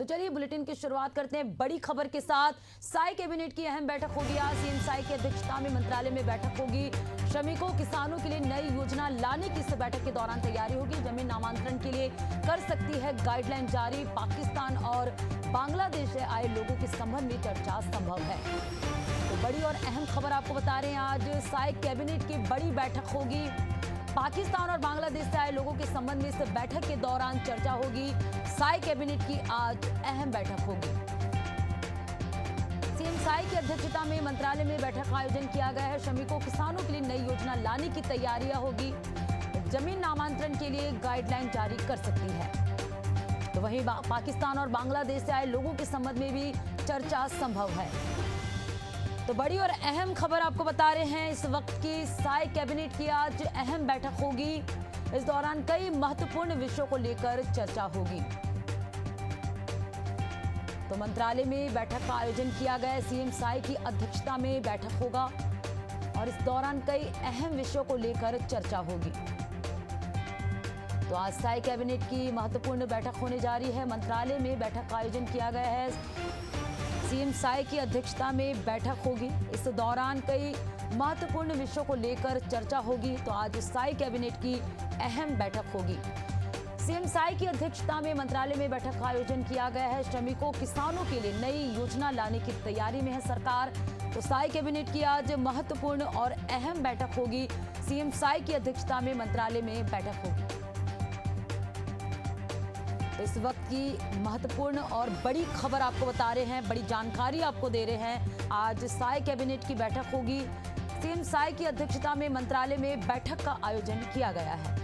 तो चलिए बुलेटिन की शुरुआत करते हैं बड़ी खबर के साथ। साई कैबिनेट की अहम बैठक होगी आज। सीएम साई की अध्यक्षता में मंत्रालय में बैठक होगी। श्रमिकों किसानों के लिए नई योजना लाने की इस बैठक के दौरान तैयारी होगी। जमीन नामांतरण के लिए कर सकती है गाइडलाइन जारी। पाकिस्तान और बांग्लादेश से आए लोगों के संबंध में चर्चा संभव है। तो बड़ी और अहम खबर आपको बता रहे हैं, आज साई कैबिनेट की बड़ी बैठक होगी। पाकिस्तान और बांग्लादेश से आए लोगों के संबंध में इस बैठक के दौरान चर्चा होगी। साई कैबिनेट की आज अहम बैठक होगी। सीएम साई की अध्यक्षता में मंत्रालय में बैठक का आयोजन किया गया है। श्रमिकों किसानों के लिए नई योजना लाने की तैयारियां होगी। जमीन नामांतरण के लिए गाइडलाइन जारी कर सकती है। तो वहीं पाकिस्तान और बांग्लादेश से आए लोगों के संबंध में भी चर्चा संभव है। तो बड़ी और अहम खबर आपको बता रहे हैं, इस वक्त की साई कैबिनेट की आज अहम बैठक होगी। इस दौरान कई महत्वपूर्ण विषयों को लेकर चर्चा होगी। तो मंत्रालय में बैठक का आयोजन किया गया है। सीएम साई की अध्यक्षता में बैठक होगा और इस दौरान कई अहम विषयों को लेकर चर्चा होगी। तो आज साई कैबिनेट की महत्वपूर्ण बैठक होने जा रही है। मंत्रालय में बैठक का आयोजन किया गया है। सीएम साई की अध्यक्षता में बैठक होगी। इस दौरान कई महत्वपूर्ण विषयों को लेकर चर्चा होगी। तो आज साई कैबिनेट की अहम बैठक होगी। सीएम साई की अध्यक्षता में मंत्रालय में बैठक का आयोजन किया गया है। श्रमिकों किसानों के लिए नई योजना लाने की तैयारी में है सरकार। तो साई कैबिनेट की आज महत्वपूर्ण और अहम बैठक होगी। सीएम साई की अध्यक्षता में मंत्रालय में बैठक होगी। इस वक्त की महत्वपूर्ण और बड़ी खबर आपको बता रहे हैं, बड़ी जानकारी आपको दे रहे हैं। आज साई कैबिनेट की बैठक होगी। सीएम साई की अध्यक्षता में मंत्रालय में बैठक का आयोजन किया गया है।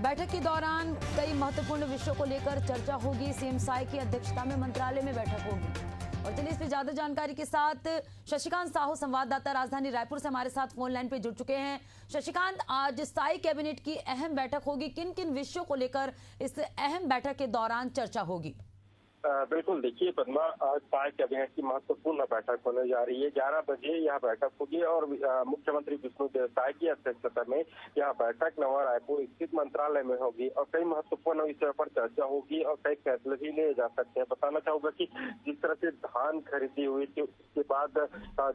बैठक के दौरान कई महत्वपूर्ण विषयों को लेकर चर्चा होगी। सीएम साई की अध्यक्षता में मंत्रालय में बैठक होगी। और चलिए इस पर ज्यादा जानकारी के साथ शशिकांत साहू संवाददाता राजधानी रायपुर से हमारे साथ फोन लाइन पे जुड़ चुके हैं। शशिकांत, आज साई कैबिनेट की अहम बैठक होगी, किन किन विषयों को लेकर इस अहम बैठक के दौरान चर्चा होगी? बिल्कुल, देखिए पद्मा, आज साई कैबिनेट की महत्वपूर्ण बैठक होने जा रही है। 11 बजे यह बैठक होगी और मुख्यमंत्री विष्णुदेव साई की अध्यक्षता में यह बैठक नवा रायपुर स्थित मंत्रालय में होगी और कई महत्वपूर्ण विषयों पर चर्चा होगी और कई फैसले भी लिए जा सकते हैं। बताना चाहूंगा कि जिस तरह से धान खरीदी हुई थी, उसके बाद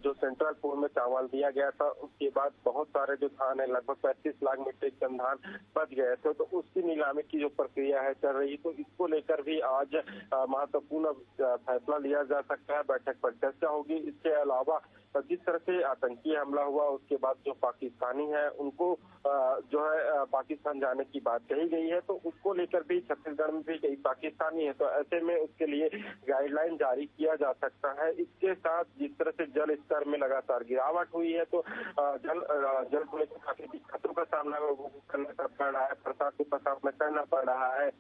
जो सेंट्रल पूल में चावल दिया गया था, उसके बाद बहुत सारे जो धान है, लगभग 35 लाख मीट्रिक टन धान बच गए थे, तो उसकी नीलामी की जो प्रक्रिया है चल रही, तो इसको लेकर भी आज महत्वपूर्ण फैसला लिया जा सकता है। बैठक पर चर्चा होगी। इसके अलावा जिस तरह से आतंकी हमला हुआ, उसके बाद जो पाकिस्तानी है उनको जो है पाकिस्तान जाने की बात कही गई है, तो उसको लेकर भी छत्तीसगढ़ में भी कई पाकिस्तानी है, तो ऐसे में उसके लिए गाइडलाइन जारी किया जा सकता है। इसके साथ जिस तरह से जल स्तर में लगातार गिरावट हुई है, तो जल को लेकर काफी दिक्कतों का सामना लोगों को करना पड़ रहा है। बरसात के प्रसाद में करना पड़ रहा है।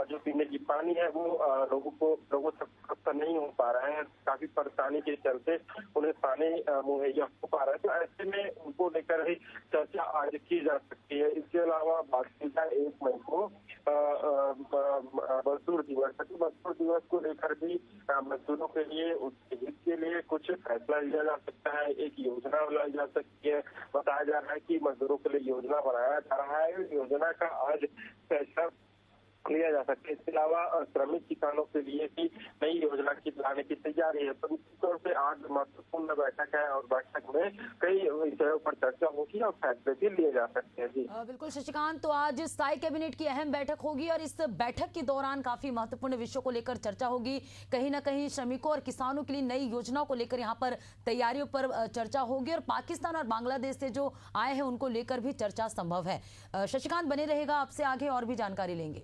जो पीने की पानी है वो लोगों तक नहीं हो पा रहा है। काफी परेशानी के चलते उन्हें पानी मुहैया हो पा रहा है, तो ऐसे में उनको लेकर ही चर्चा आज की जा सकती है। इसके अलावा बाकी 1 मई को मजदूर दिवस है, तो मजदूर दिवस को लेकर भी मजदूरों के लिए, उसके हित के लिए कुछ फैसला लिया जा सकता है। एक योजना बनाई जा सकती है। बताया जा रहा है कि मजदूरों के लिए योजना बनाया जा रहा है। योजना का आज फैसला लिया जा सकता है। इसके अलावा श्रमिक किसानों के लिए भी नई योजना की लाने की तैयारी है। तो निश्चित तौर से आज महत्वपूर्ण बैठक है और बैठक में कई विषयों पर चर्चा होगी और फैसले भी लिए जा सकते हैं। जी बिल्कुल शशिकांत, तो आज साई कैबिनेट की अहम बैठक होगी और इस बैठक के दौरान काफी महत्वपूर्ण विषयों को लेकर चर्चा होगी। कहीं ना कहीं श्रमिकों और किसानों के लिए नई योजनाओं को लेकर यहाँ पर तैयारियों पर चर्चा होगी और पाकिस्तान और बांग्लादेश से जो आए हैं उनको लेकर भी चर्चा संभव है। शशिकांत बने रहेगा, आपसे आगे और भी जानकारी लेंगे।